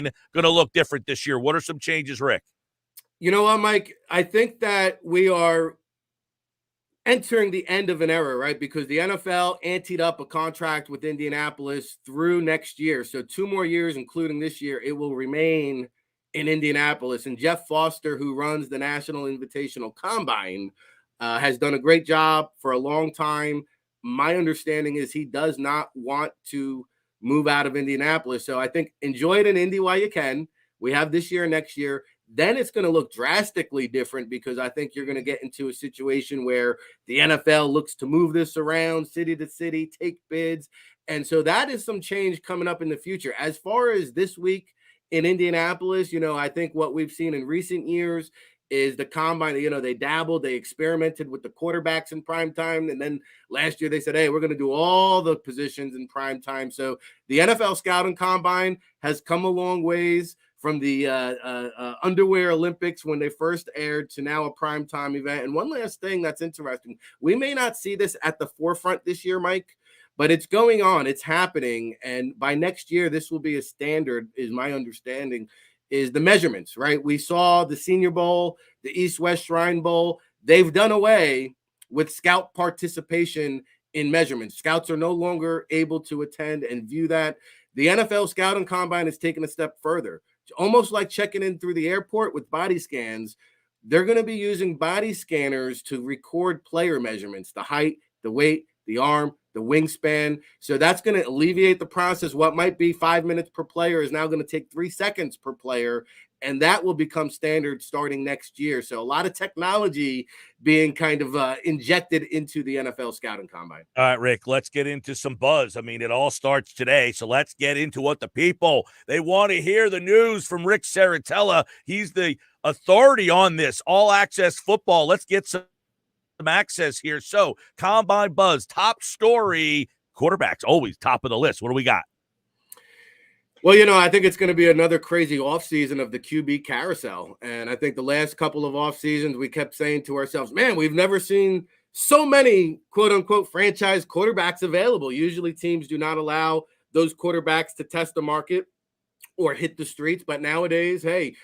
going to look different this year? What are some changes, Rick? You know what, Mike? I think that we are entering the end of an era, right? Because the NFL anteed up a contract with Indianapolis through next year. So 2 more years, including this year, it will remain in Indianapolis. And Jeff Foster, who runs the National Invitational Combine, has done a great job for a long time. My understanding is he does not want to move out of Indianapolis. So I think enjoy it in Indy while you can. We have this year and next year. Then it's going to look drastically different because I think you're going to get into a situation where the NFL looks to move this around city to city, take bids. And so that is some change coming up in the future. As far as this week in Indianapolis, I think what we've seen in recent years is the combine, they dabbled, they experimented with the quarterbacks in prime time. And then last year they said, hey, we're going to do all the positions in prime time. So the NFL scouting combine has come a long ways from the underwear Olympics when they first aired to now a primetime event. And one last thing that's interesting, we may not see this at the forefront this year, Mike, but it's going on, it's happening. And by next year, this will be a standard, is my understanding, is the measurements, right? We saw the Senior Bowl, the East-West Shrine Bowl. They've done away with scout participation in measurements. Scouts are no longer able to attend and view that. The NFL Scouting Combine has taken a step further. It's almost like checking in through the airport with body scans. They're going to be using body scanners to record player measurements, the height, the weight, the arm, the wingspan. So that's going to alleviate the process. What might be 5 minutes per player is now going to take 3 seconds per player. And that will become standard starting next year. So a lot of technology being kind of injected into the NFL Scouting Combine. All right, Rick, let's get into some buzz. I mean, it all starts today. So let's get into what the people, they want to hear the news from Rick Saratella. He's the authority on this all access football. Let's get some access here. So Combine buzz, top story, quarterbacks, always top of the list. What do we got? Well, I think it's going to be another crazy offseason of the QB carousel. And I think the last couple of off seasons, we kept saying to ourselves, man, we've never seen so many quote unquote franchise quarterbacks available. Usually teams do not allow those quarterbacks to test the market or hit the streets. But nowadays, hey,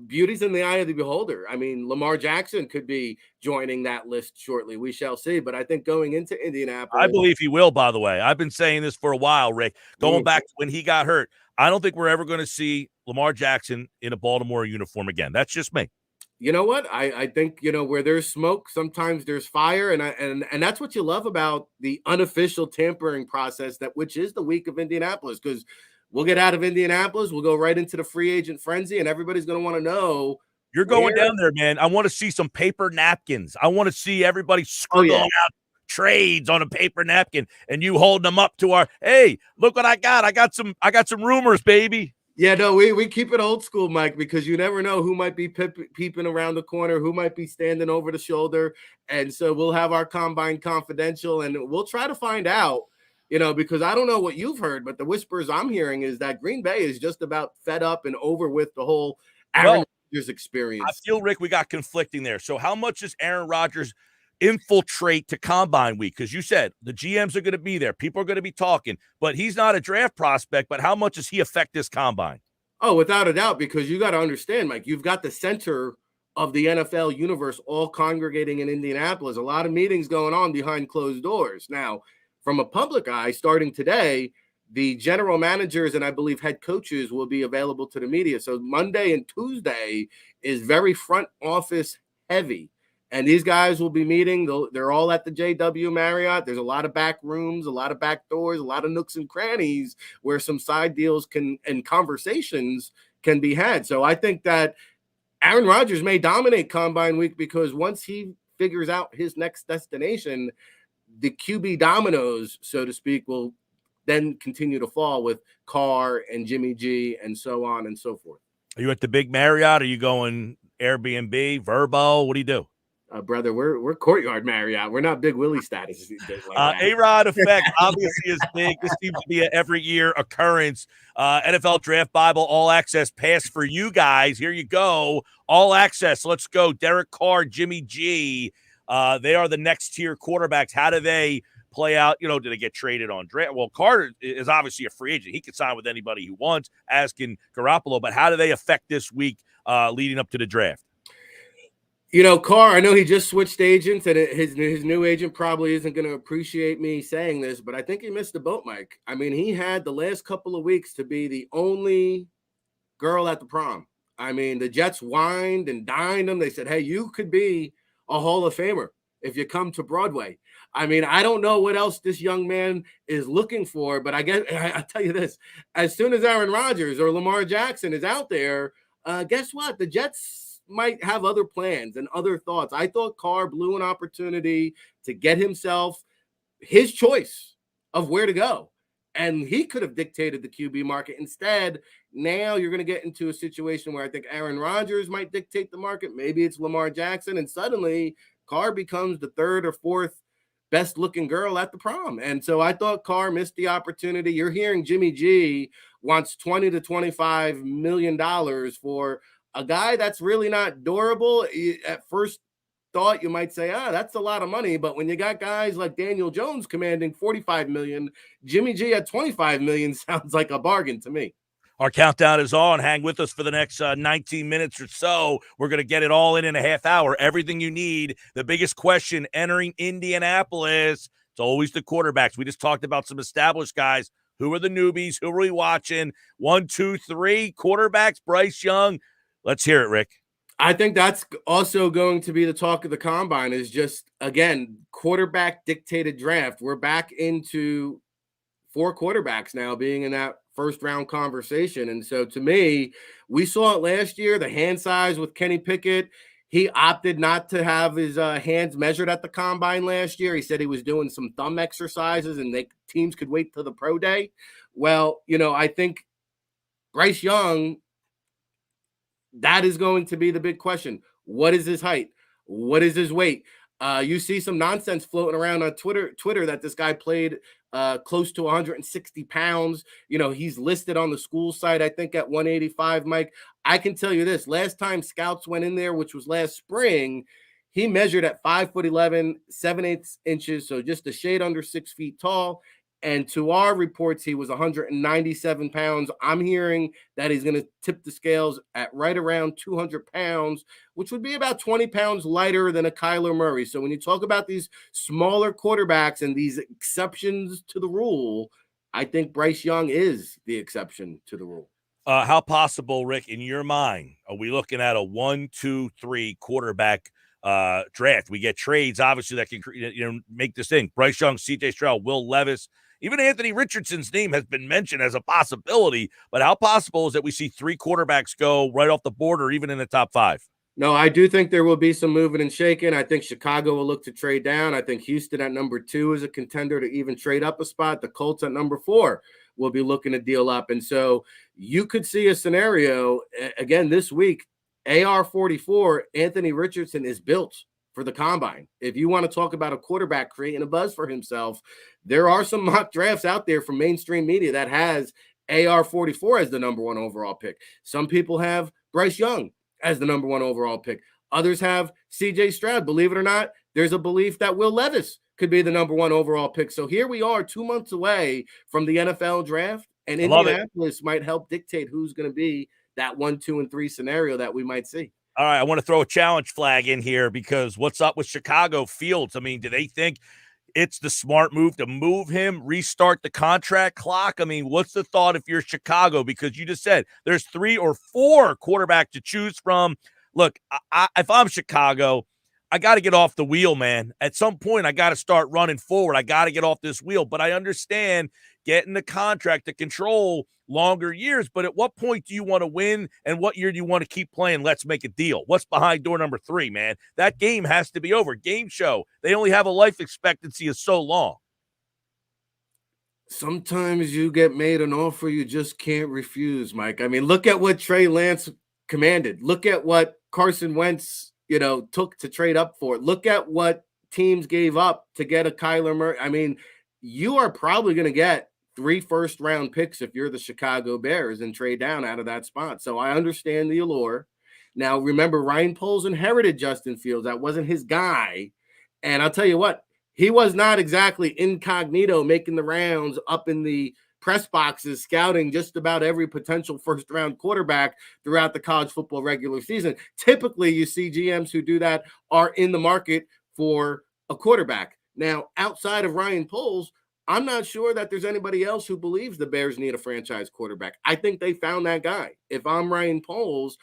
beauty's in the eye of the beholder. I mean, Lamar Jackson could be joining that list shortly. We shall see. But I think going into Indianapolis, I believe he will, by the way. I've been saying this for a while, Rick. Going back to when he got hurt, I don't think we're ever going to see Lamar Jackson in a Baltimore uniform again. That's just me. You know what? I think, where there's smoke, sometimes there's fire. And that's what you love about the unofficial tampering process, which is the week of Indianapolis, because we'll get out of Indianapolis. We'll go right into the free agent frenzy, and everybody's going to want to know. You're going down there, man. I want to see some paper napkins. I want to see everybody scribbling out trades on a paper napkin and you holding them up to hey, look what I got. I got some rumors, baby. Yeah, no, we keep it old school, Mike, because you never know who might be peeping around the corner, who might be standing over the shoulder. And so we'll have our combine confidential, and we'll try to find out. Because I don't know what you've heard, but the whispers I'm hearing is that Green Bay is just about fed up and over with the whole Aaron Rodgers experience. I feel, Rick, we got conflicting there. So how much does Aaron Rodgers infiltrate to combine week? Because you said the GMs are going to be there. People are going to be talking, but he's not a draft prospect. But how much does he affect this combine? Oh, without a doubt, because you got to understand, Mike, you've got the center of the NFL universe all congregating in Indianapolis. A lot of meetings going on behind closed doors. Now, from a public eye, starting today, the general managers and I believe head coaches will be available to the media. So Monday and Tuesday is very front office heavy. And these guys will be meeting. They're all at the JW Marriott. There's a lot of back rooms, a lot of back doors, a lot of nooks and crannies where some side deals and conversations can be had. So I think that Aaron Rodgers may dominate Combine Week because once he figures out his next destination, the QB dominoes, so to speak, will then continue to fall with Carr and Jimmy G and so on and so forth. Are you at the big Marriott? Are you going Airbnb, Vrbo? What do you do? Brother, we're Courtyard Marriott. We're not Big Willie status. A-Rod effect obviously is big. This seems to be an every year occurrence. NFL Draft Bible All Access pass for you guys. Here you go. All Access. Let's go. Derek Carr, Jimmy G. They are the next tier quarterbacks. How do they play out? Do they get traded on draft? Well, Carter is obviously a free agent. He can sign with anybody he wants, as can Garoppolo. But how do they affect this week leading up to the draft? Carr, I know he just switched agents, and his new agent probably isn't going to appreciate me saying this, but I think he missed the boat, Mike. I mean, he had the last couple of weeks to be the only girl at the prom. I mean, the Jets wined and dined him. They said, hey, you could be a Hall of Famer if you come to Broadway. I mean, I don't know what else this young man is looking for, but I tell you this, as soon as Aaron Rodgers or Lamar Jackson is out there, guess what? The Jets might have other plans and other thoughts. I thought Carr blew an opportunity to get himself his choice of where to go. And he could have dictated the QB market. Instead, now you're going to get into a situation where I think Aaron Rodgers might dictate the market. Maybe it's Lamar Jackson. And suddenly Carr becomes the third or fourth best looking girl at the prom. And so I thought Carr missed the opportunity. You're hearing Jimmy G wants $20 to $25 million for a guy that's really not durable. At first thought, you might say, that's a lot of money. But when you got guys like Daniel Jones commanding $45 million, Jimmy G at $25 million sounds like a bargain to me. Our countdown is on. Hang with us for the next 19 minutes or so. We're going to get it all in a half hour. Everything you need. The biggest question entering Indianapolis, it's always the quarterbacks. We just talked about some established guys. Who are the newbies? Who are we watching? 1, 2, 3 quarterbacks. Bryce Young. Let's hear it, Rick. I think that's also going to be the talk of the combine, is just, again, quarterback dictated draft. We're back into 4 quarterbacks now being in that first round conversation. And so to me, we saw it last year, the hand size with Kenny Pickett. He opted not to have his hands measured at the combine last year. He said he was doing some thumb exercises and teams could wait till the pro day. Well, I think Bryce Young, that is going to be the big question. What is his height? What is his weight? You see some nonsense floating around on Twitter that this guy played close to 160 pounds. He's listed on the school site, I think, at 185, Mike. I can tell you this. Last time scouts went in there, which was last spring, he measured at 5'11", 7/8 inches, so just a shade under 6 feet tall. And to our reports, he was 197 pounds. I'm hearing that he's going to tip the scales at right around 200 pounds, which would be about 20 pounds lighter than a Kyler Murray. So when you talk about these smaller quarterbacks and these exceptions to the rule, I think Bryce Young is the exception to the rule. How possible, Rick, in your mind, are we looking at a 1, 2, 3 quarterback draft? We get trades, obviously, that can make this thing. Bryce Young, C.J. Stroud, Will Levis, even Anthony Richardson's name has been mentioned as a possibility. But how possible is that we see 3 quarterbacks go right off the board or even in the top 5? No, I do think there will be some moving and shaking. I think Chicago will look to trade down. I think Houston at number 2 is a contender to even trade up a spot. The Colts at number 4 will be looking to deal up. And so you could see a scenario, again, this week, AR-44, Anthony Richardson is built for the combine. If you want to talk about a quarterback creating a buzz for himself, there are some mock drafts out there from mainstream media that has AR-44 as the number 1 overall pick. Some people have Bryce Young as the number 1 overall pick. Others have C.J. Stroud. Believe it or not, there's a belief that Will Levis could be the number 1 overall pick. So here we are 2 months away from the NFL draft, and Indianapolis might help dictate who's going to be that 1, 2, and 3 scenario that we might see. All right, I want to throw a challenge flag in here because what's up with Chicago Fields? I mean, do they think it's the smart move to move him, restart the contract clock? I mean, what's the thought if you're Chicago? Because you just said there's 3 or 4 quarterbacks to choose from. Look, if I'm Chicago, I got to get off the wheel, man. At some point, I got to start running forward. I got to get off this wheel. But I understand getting the contract to control longer years. But at what point do you want to win? And what year do you want to keep playing? Let's make a deal. What's behind door number 3, man? That game has to be over. Game show. They only have a life expectancy of so long. Sometimes you get made an offer you just can't refuse, Mike. I mean, look at what Trey Lance commanded. Look at what Carson Wentz took to trade up for it. Look at what teams gave up to get a Kyler Murray. I mean, you are probably going to get 3 first-round picks if you're the Chicago Bears and trade down out of that spot. So I understand the allure. Now, remember, Ryan Poles inherited Justin Fields. That wasn't his guy. And I'll tell you what, he was not exactly incognito making the rounds up in the press boxes, scouting just about every potential first-round quarterback throughout the college football regular season. Typically, you see GMs who do that are in the market for a quarterback. Now, outside of Ryan Poles, I'm not sure that there's anybody else who believes the Bears need a franchise quarterback. I think they found that guy. If I'm Ryan Poles,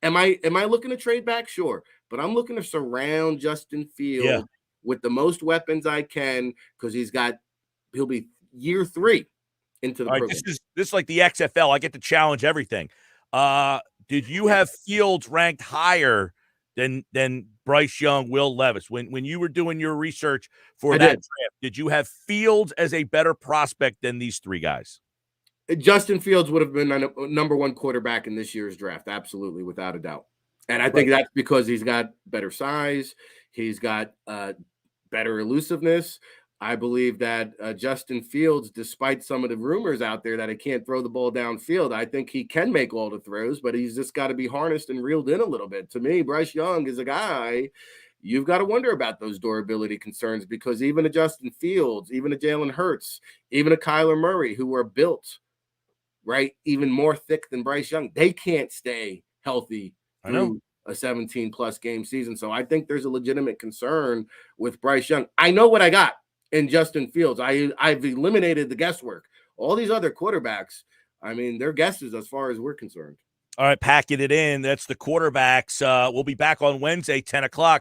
am I looking to trade back? Sure, but I'm looking to surround Justin Fields with the most weapons I can, because he'll be year 3 into the program. This is like the XFL. I get to challenge everything. Did you have Fields ranked higher than Bryce Young, Will Levis? When you were doing your research for that draft, did you have Fields as a better prospect than these 3 guys? Justin Fields would have been a number 1 quarterback in this year's draft, absolutely, without a doubt. And I think that's because he's got better size, he's got better elusiveness. I believe that Justin Fields, despite some of the rumors out there that he can't throw the ball downfield, I think he can make all the throws, but he's just got to be harnessed and reeled in a little bit. To me, Bryce Young is a guy you've got to wonder about those durability concerns, because even a Justin Fields, even a Jalen Hurts, even a Kyler Murray, who are built, right, even more thick than Bryce Young, they can't stay healthy through a 17-plus game season. So I think there's a legitimate concern with Bryce Young. I know what I got in Justin Fields. I've eliminated the guesswork. All these other quarterbacks, I mean, they're guesses as far as we're concerned. All right, packing it in. That's the quarterbacks. We'll be back on Wednesday, 10 o'clock.